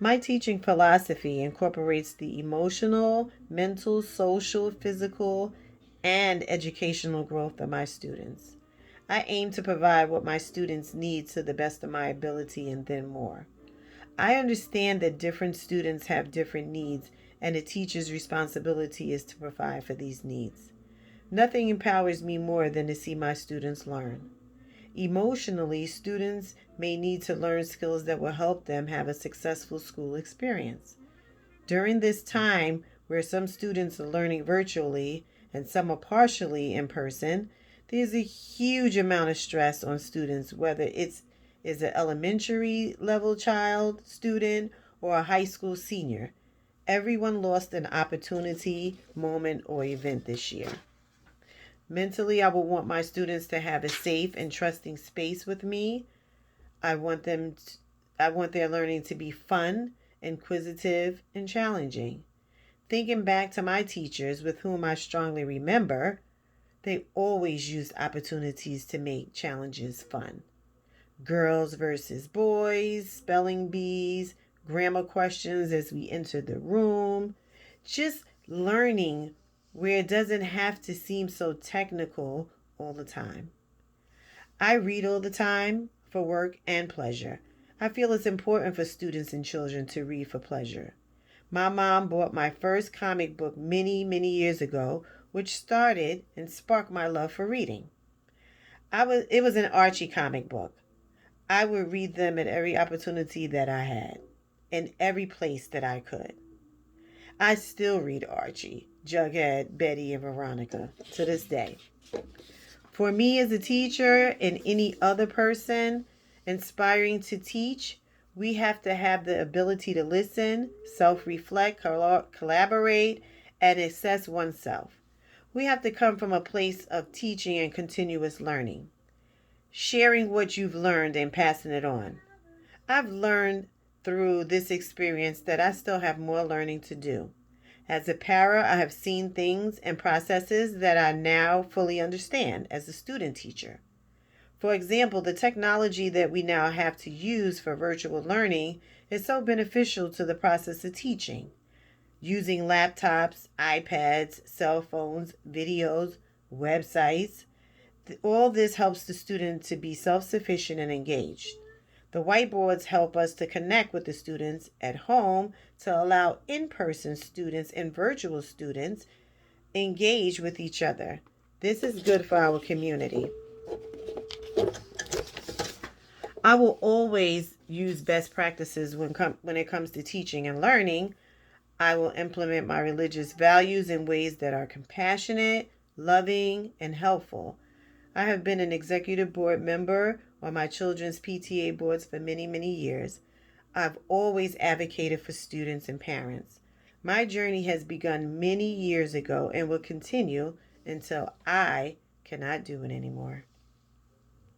My teaching philosophy incorporates the emotional, mental, social, physical, and educational growth of my students. I aim to provide what my students need to the best of my ability and then more. I understand that different students have different needs, and a teacher's responsibility is to provide for these needs. Nothing empowers me more than to see my students learn. Emotionally, students may need to learn skills that will help them have a successful school experience. During this time, where some students are learning virtually and some are partially in person, there's a huge amount of stress on students, whether it's is an elementary level child, student, or a high school senior. Everyone lost an opportunity, moment, or event this year. Mentally, I would want my students to have a safe and trusting space with me. I want them to, I want their learning to be fun, inquisitive, and challenging. Thinking back to my teachers with whom I strongly remember, they always used opportunities to make challenges fun. Girls versus boys, spelling bees, grammar questions as we enter the room, just learning where it doesn't have to seem so technical all the time. I read all the time for work and pleasure. I feel it's important for students and children to read for pleasure. My mom bought my first comic book many, many years ago, which started and sparked my love for reading. It was an Archie comic book. I would read them at every opportunity that I had, in every place that I could. I still read Archie, Jughead, Betty, and Veronica to this day. For me as a teacher and any other person inspiring to teach, we have to have the ability to listen, self reflect, collaborate, and assess oneself. We have to come from a place of teaching and continuous learning, sharing what you've learned and passing it on. I've learned through this experience that I still have more learning to do. As a para, I have seen things and processes that I now fully understand as a student teacher. For example, the technology that we now have to use for virtual learning is so beneficial to the process of teaching. Using laptops, iPads, cell phones, videos, websites, all this helps the student to be self sufficient and engaged. The whiteboards help us to connect with the students at home to allow in person students and virtual students engage with each other. This is good for our community. I will always use best practices when it comes to teaching and learning. I will implement my religious values in ways that are compassionate, loving, and helpful. I have been an executive board member on my children's PTA boards for many, many years. I've always advocated for students and parents. My journey has begun many years ago and will continue until I cannot do it anymore.